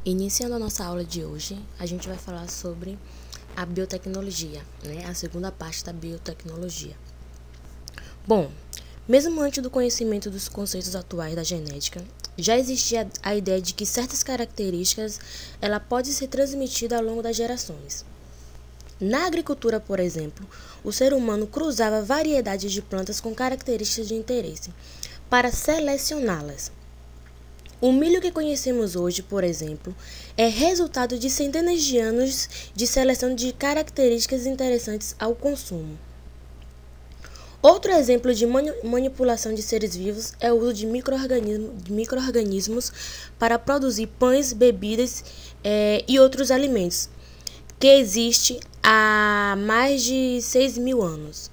Iniciando a nossa aula de hoje, a gente vai falar sobre a biotecnologia, a segunda parte da biotecnologia. Bom, mesmo antes do conhecimento dos conceitos atuais da genética, já existia a ideia de que certas características ela pode ser transmitida ao longo das gerações. Na agricultura, por exemplo, o ser humano cruzava variedades de plantas com características de interesse para selecioná-las. O milho que conhecemos hoje, por exemplo, é resultado de centenas de anos de seleção de características interessantes ao consumo. Outro exemplo de manipulação de seres vivos é o uso de micro-organismos para produzir pães, bebidas e outros alimentos, que existe há mais de 6.000 anos.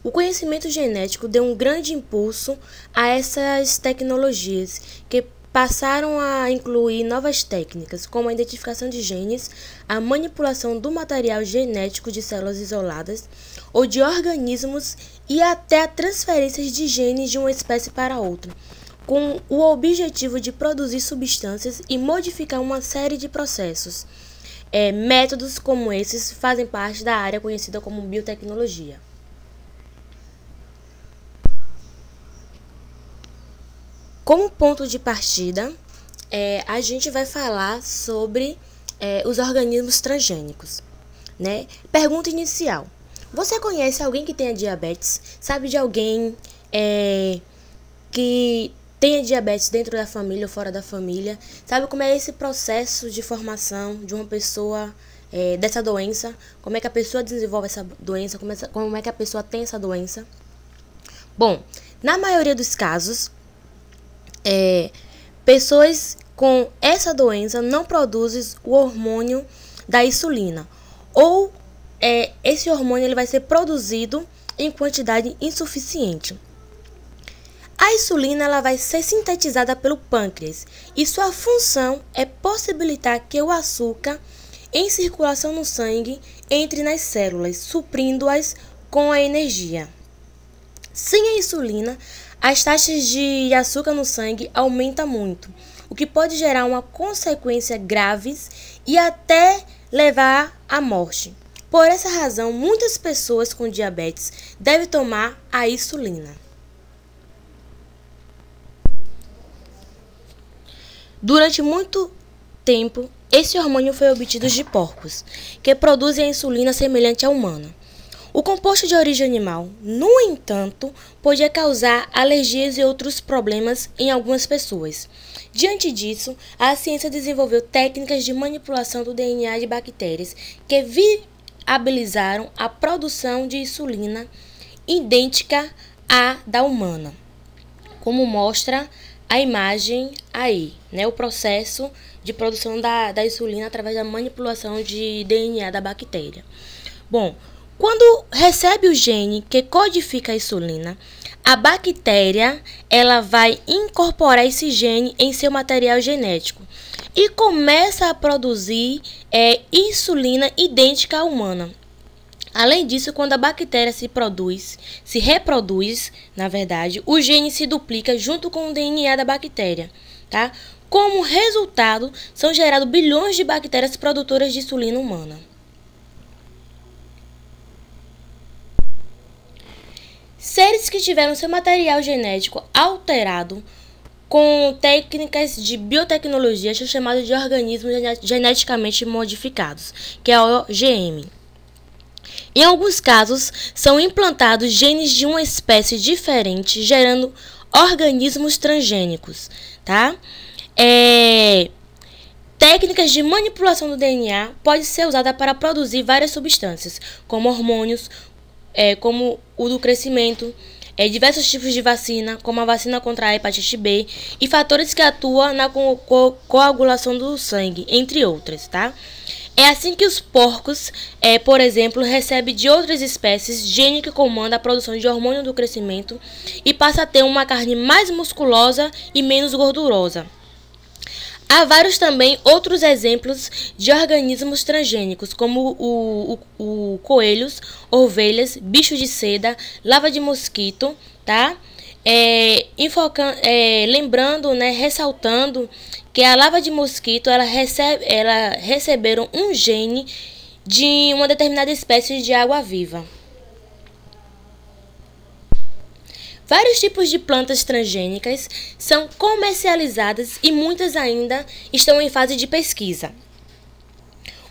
O conhecimento genético deu um grande impulso a essas tecnologias, que passaram a incluir novas técnicas, como a identificação de genes, a manipulação do material genético de células isoladas ou de organismos e até a transferência de genes de uma espécie para outra, com o objetivo de produzir substâncias e modificar uma série de processos. Métodos como esses fazem parte da área conhecida como biotecnologia. Como ponto de partida, a gente vai falar sobre os organismos transgênicos, Pergunta inicial. Você conhece alguém que tenha diabetes? Sabe de alguém que tenha diabetes dentro da família ou fora da família? Sabe como é esse processo de formação de uma pessoa dessa doença? Como é que a pessoa desenvolve essa doença? Como é que a pessoa tem essa doença? Bom, na maioria dos casos, pessoas com essa doença não produzem o hormônio da insulina, ou esse hormônio ele vai ser produzido em quantidade insuficiente. A insulina ela vai ser sintetizada pelo pâncreas e sua função é possibilitar que o açúcar em circulação no sangue entre nas células, suprindo-as com a energia. Sem a insulina, as taxas de açúcar no sangue aumentam muito, o que pode gerar uma consequência graves e até levar à morte. Por essa razão, muitas pessoas com diabetes devem tomar a insulina. Durante muito tempo, esse hormônio foi obtido de porcos, que produzem a insulina semelhante à humana. O composto de origem animal, no entanto, podia causar alergias e outros problemas em algumas pessoas. Diante disso, a ciência desenvolveu técnicas de manipulação do DNA de bactérias que viabilizaram a produção de insulina idêntica à da humana, como mostra a imagem aí, o processo de produção da insulina através da manipulação de DNA da bactéria. Bom, quando recebe o gene que codifica a insulina, a bactéria ela vai incorporar esse gene em seu material genético e começa a produzir insulina idêntica à humana. Além disso, quando a bactéria se reproduz, na verdade, o gene se duplica junto com o DNA da bactéria, tá? Como resultado, são gerados bilhões de bactérias produtoras de insulina humana. Seres que tiveram seu material genético alterado com técnicas de biotecnologia são chamados de organismos geneticamente modificados, que é o OGM. Em alguns casos, são implantados genes de uma espécie diferente, gerando organismos transgênicos, tá? Técnicas de manipulação do DNA podem ser usadas para produzir várias substâncias, como hormônios, como o do crescimento, diversos tipos de vacina, como a vacina contra a hepatite B, e fatores que atuam na coagulação do sangue, entre outras, tá? É assim que os porcos, por exemplo, recebem de outras espécies gene que comanda a produção de hormônio do crescimento e passa a ter uma carne mais musculosa e menos gordurosa. Há vários também outros exemplos de organismos transgênicos, como o coelhos, ovelhas, bicho de seda, larva de mosquito, tá? Lembrando, ressaltando que que a larva de mosquito ela receberam um gene de uma determinada espécie de água-viva. Vários tipos de plantas transgênicas são comercializadas e muitas ainda estão em fase de pesquisa.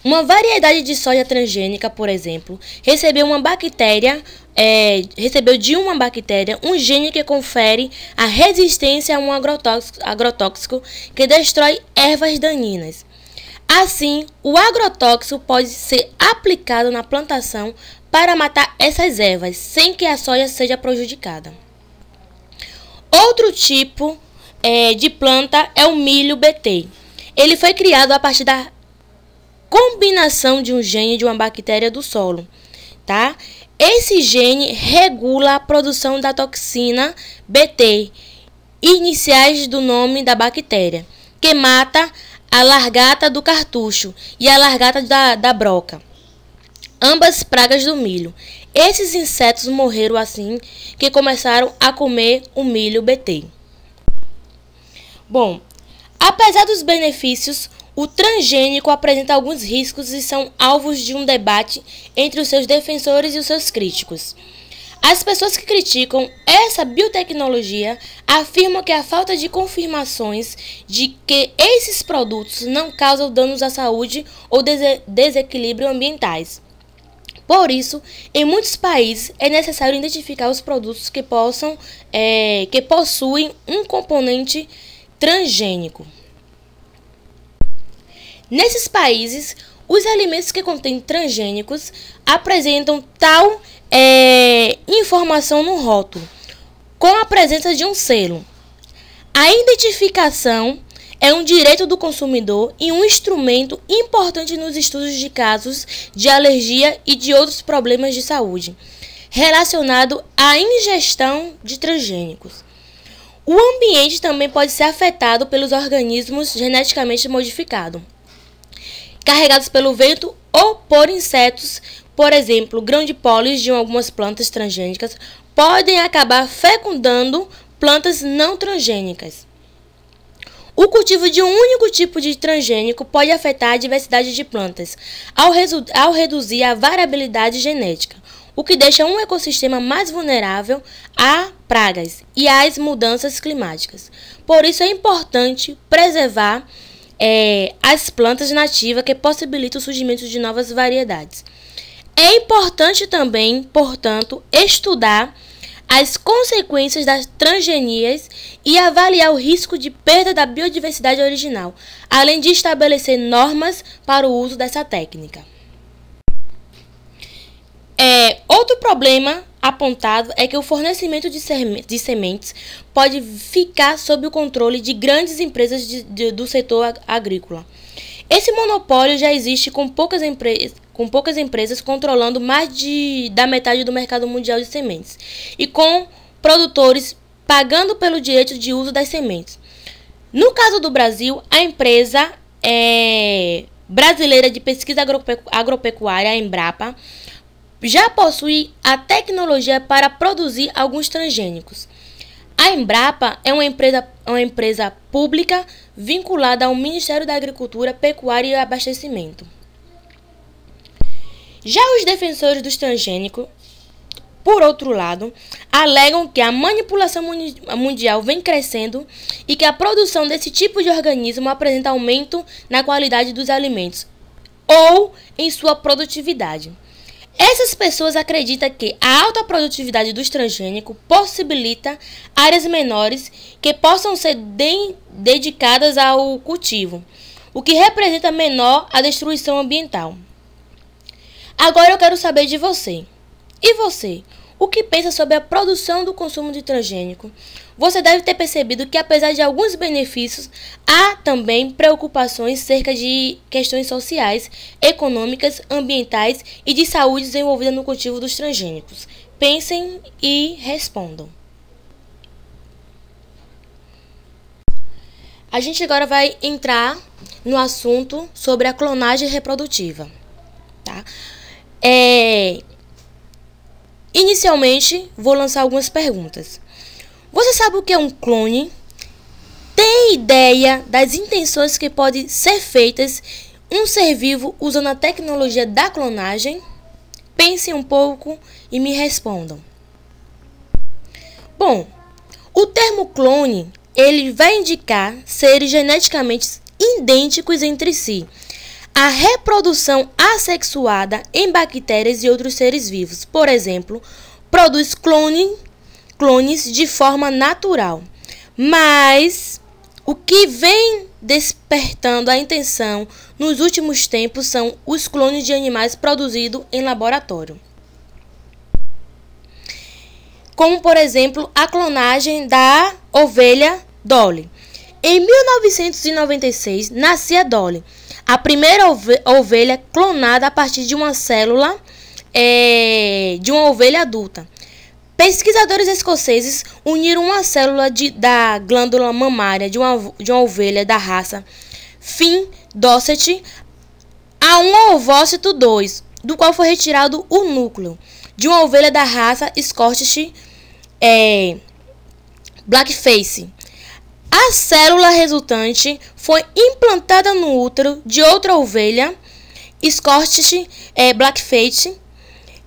Uma variedade de soja transgênica, por exemplo, recebeu de uma bactéria um gene que confere a resistência a um agrotóxico que destrói ervas daninhas. Assim, o agrotóxico pode ser aplicado na plantação para matar essas ervas, sem que a soja seja prejudicada. Outro tipo de planta é o milho BT. Ele foi criado a partir da combinação de um gene de uma bactéria do solo, tá? Esse gene regula a produção da toxina BT, iniciais do nome da bactéria, que mata a largata do cartucho e a largata da broca, ambas pragas do milho. Esses insetos morreram assim que começaram a comer o milho BT. Bom, apesar dos benefícios, o transgênico apresenta alguns riscos e são alvos de um debate entre os seus defensores e os seus críticos. As pessoas que criticam essa biotecnologia afirmam que a falta de confirmações de que esses produtos não causam danos à saúde ou desequilíbrios ambientais. Por isso, em muitos países é necessário identificar os produtos que possuem um componente transgênico. Nesses países, os alimentos que contêm transgênicos apresentam tal informação no rótulo, com a presença de um selo. A identificação é um direito do consumidor e um instrumento importante nos estudos de casos de alergia e de outros problemas de saúde relacionado à ingestão de transgênicos. O ambiente também pode ser afetado pelos organismos geneticamente modificados, carregados pelo vento ou por insetos. Por exemplo, grão de pólen de algumas plantas transgênicas podem acabar fecundando plantas não transgênicas. O cultivo de um único tipo de transgênico pode afetar a diversidade de plantas, ao reduzir a variabilidade genética, o que deixa um ecossistema mais vulnerável a pragas e às mudanças climáticas. Por isso é importante preservar as plantas nativas que possibilitam o surgimento de novas variedades. É importante também, portanto, estudar as consequências das transgenias e avaliar o risco de perda da biodiversidade original, além de estabelecer normas para o uso dessa técnica. Outro problema apontado é que o fornecimento de sementes pode ficar sob o controle de grandes empresas do setor agrícola. Esse monopólio já existe com poucas empresas controlando mais da metade do mercado mundial de sementes e com produtores pagando pelo direito de uso das sementes. No caso do Brasil, a empresa brasileira de pesquisa agropecuária, a Embrapa, já possui a tecnologia para produzir alguns transgênicos. A Embrapa é uma empresa pública vinculada ao Ministério da Agricultura, Pecuária e Abastecimento. Já os defensores dos transgênicos, por outro lado, alegam que a manipulação mundial vem crescendo e que a produção desse tipo de organismo apresenta aumento na qualidade dos alimentos ou em sua produtividade. Essas pessoas acreditam que a alta produtividade dos transgênicos possibilita áreas menores que possam ser dedicadas ao cultivo, o que representa menor a destruição ambiental. Agora eu quero saber de você. E você? O que pensa sobre a produção do consumo de transgênico? Você deve ter percebido que, apesar de alguns benefícios, há também preocupações acerca de questões sociais, econômicas, ambientais e de saúde desenvolvidas no cultivo dos transgênicos. Pensem e respondam. A gente agora vai entrar no assunto sobre a clonagem reprodutiva, tá? Inicialmente, vou lançar algumas perguntas. Você sabe o que é um clone? Tem ideia das intenções que podem ser feitas um ser vivo usando a tecnologia da clonagem? Pensem um pouco e me respondam. Bom, o termo clone, ele vai indicar seres geneticamente idênticos entre si. A reprodução assexuada em bactérias e outros seres vivos, por exemplo, produz clones de forma natural. Mas o que vem despertando a atenção nos últimos tempos são os clones de animais produzidos em laboratório. Como, por exemplo, a clonagem da ovelha Dolly. Em 1996, nascia Dolly, a primeira ovelha clonada a partir de uma célula de uma ovelha adulta. Pesquisadores escoceses uniram uma célula da glândula mamária de uma ovelha da raça Finn Dorset a um ovócito 2, do qual foi retirado o núcleo de uma ovelha da raça Scottish Blackface. A célula resultante foi implantada no útero de outra ovelha, Scottish Blackface,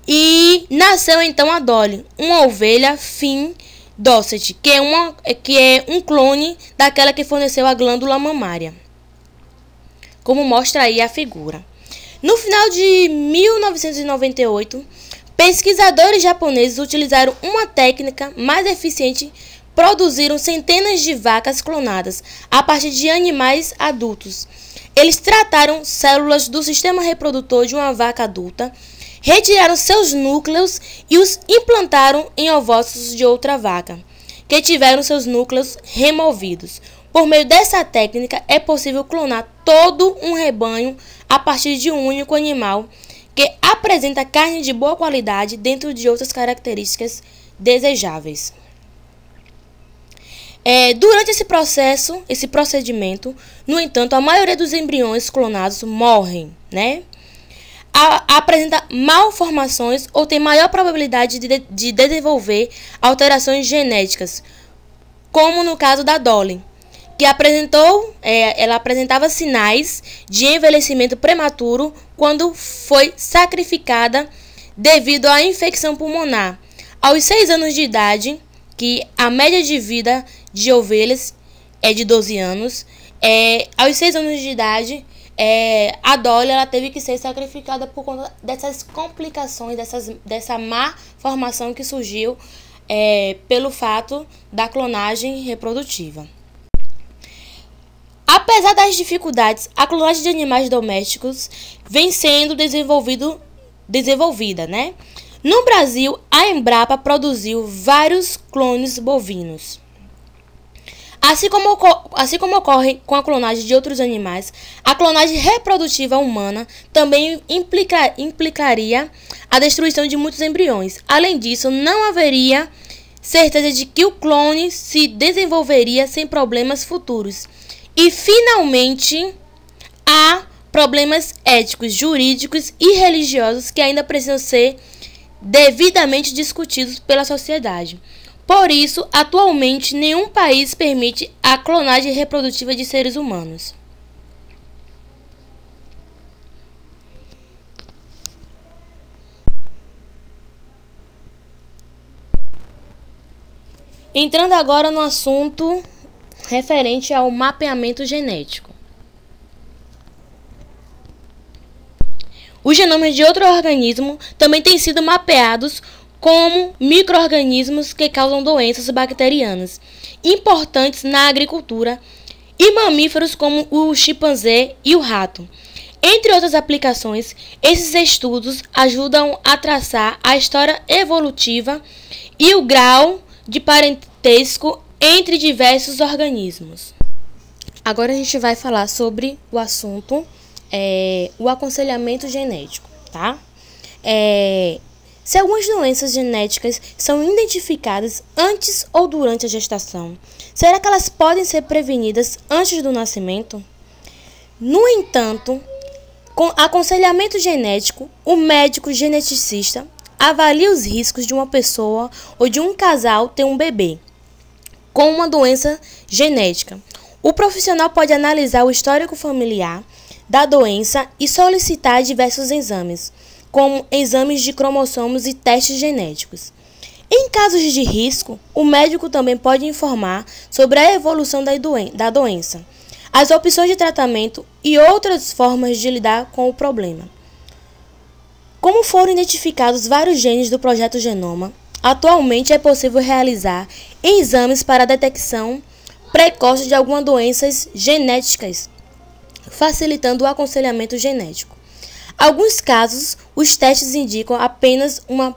e nasceu então a Dolly, uma ovelha Finn Dorset, que é um clone daquela que forneceu a glândula mamária, como mostra aí a figura. No final de 1998, pesquisadores japoneses utilizaram uma técnica mais eficiente. Produziram centenas de vacas clonadas a partir de animais adultos. Eles trataram células do sistema reprodutor de uma vaca adulta, retiraram seus núcleos e os implantaram em ovócitos de outra vaca, que tiveram seus núcleos removidos. Por meio dessa técnica, é possível clonar todo um rebanho a partir de um único animal, que apresenta carne de boa qualidade dentro de outras características desejáveis. Durante esse procedimento, no entanto, a maioria dos embriões clonados morrem, né? Apresenta malformações ou tem maior probabilidade de desenvolver alterações genéticas, como no caso da Dolly, que ela apresentava sinais de envelhecimento prematuro quando foi sacrificada devido à infecção pulmonar. Aos 6 anos de idade, que a média de vida de ovelhas é de 12 anos. Aos 6 anos de idade, a Dolly ela teve que ser sacrificada por conta dessas complicações, dessa má formação que surgiu pelo fato da clonagem reprodutiva. Apesar das dificuldades, a clonagem de animais domésticos vem sendo desenvolvida, né? No Brasil, a Embrapa produziu vários clones bovinos. Assim como ocorre com a clonagem de outros animais, a clonagem reprodutiva humana também implicaria a destruição de muitos embriões. Além disso, não haveria certeza de que o clone se desenvolveria sem problemas futuros. E, finalmente, há problemas éticos, jurídicos e religiosos que ainda precisam ser devidamente discutidos pela sociedade. Por isso, atualmente, nenhum país permite a clonagem reprodutiva de seres humanos. Entrando agora no assunto referente ao mapeamento genético. Os genomas de outro organismo também têm sido mapeados como micro-organismos que causam doenças bacterianas, importantes na agricultura, e mamíferos como o chimpanzé e o rato. Entre outras aplicações, esses estudos ajudam a traçar a história evolutiva e o grau de parentesco entre diversos organismos. Agora a gente vai falar sobre o assunto, o aconselhamento genético, tá? Se algumas doenças genéticas são identificadas antes ou durante a gestação, será que elas podem ser prevenidas antes do nascimento? No entanto, com aconselhamento genético, o médico geneticista avalia os riscos de uma pessoa ou de um casal ter um bebê com uma doença genética. O profissional pode analisar o histórico familiar da doença e solicitar diversos exames, como exames de cromossomos e testes genéticos. Em casos de risco, o médico também pode informar sobre a evolução da doença, as opções de tratamento e outras formas de lidar com o problema. Como foram identificados vários genes do Projeto Genoma, atualmente é possível realizar exames para a detecção precoce de algumas doenças genéticas, facilitando o aconselhamento genético. Em alguns casos, os testes indicam apenas uma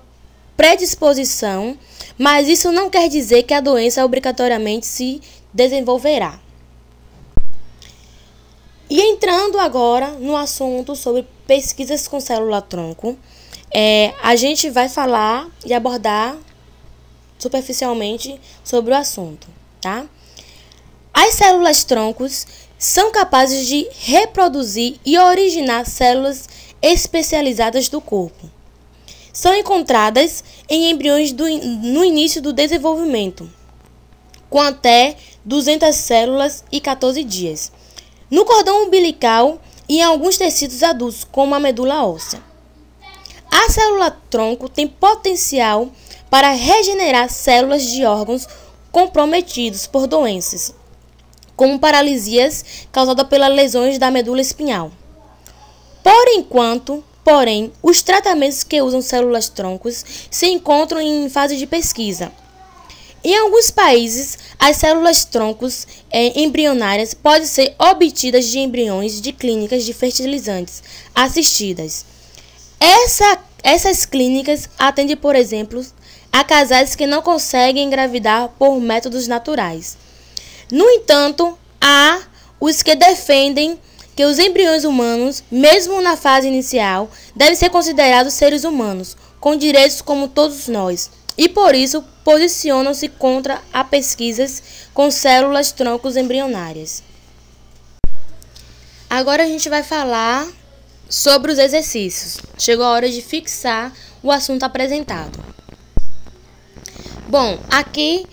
predisposição, mas isso não quer dizer que a doença obrigatoriamente se desenvolverá. E entrando agora no assunto sobre pesquisas com célula-tronco, a gente vai falar e abordar superficialmente sobre o assunto, tá? As células-troncos são capazes de reproduzir e originar células especializadas do corpo. São encontradas em embriões no início do desenvolvimento, com até 200 células e 14 dias, no cordão umbilical e em alguns tecidos adultos, como a medula óssea. A célula-tronco tem potencial para regenerar células de órgãos comprometidos por doenças, como paralisias causadas pelas lesões da medula espinhal. Porém, os tratamentos que usam células-troncos se encontram em fase de pesquisa. Em alguns países, as células-troncos embrionárias podem ser obtidas de embriões de clínicas de fertilizantes assistidas. Essas clínicas atendem, por exemplo, a casais que não conseguem engravidar por métodos naturais. No entanto, há os que defendem que os embriões humanos, mesmo na fase inicial, devem ser considerados seres humanos, com direitos como todos nós, e por isso posicionam-se contra a pesquisas com células-troncos embrionárias. Agora a gente vai falar sobre os exercícios. Chegou a hora de fixar o assunto apresentado. Bom, aqui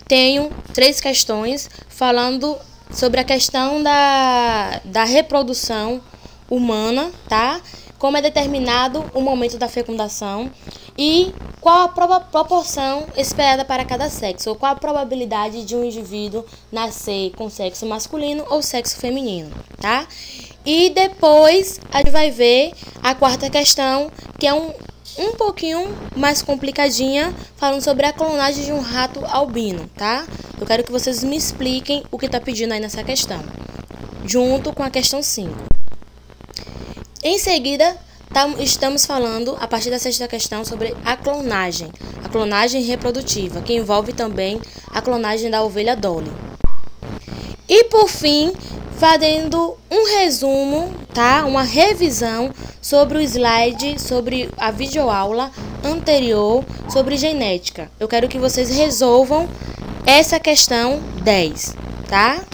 tenho 3 questões falando sobre a questão da reprodução humana, tá? Como é determinado o momento da fecundação e qual a proporção esperada para cada sexo, ou qual a probabilidade de um indivíduo nascer com sexo masculino ou sexo feminino, tá? E depois a gente vai ver a 4ª questão, que é um pouquinho mais complicadinha, falando sobre a clonagem de um rato albino, tá? Eu quero que vocês me expliquem o que está pedindo aí nessa questão, junto com a questão 5. Em seguida, estamos falando, a partir da 6ª questão, sobre a clonagem reprodutiva, que envolve também a clonagem da ovelha Dolly. E por fim, fazendo um resumo, tá? Uma revisão sobre o slide, sobre a videoaula anterior sobre genética. Eu quero que vocês resolvam essa questão 10, tá?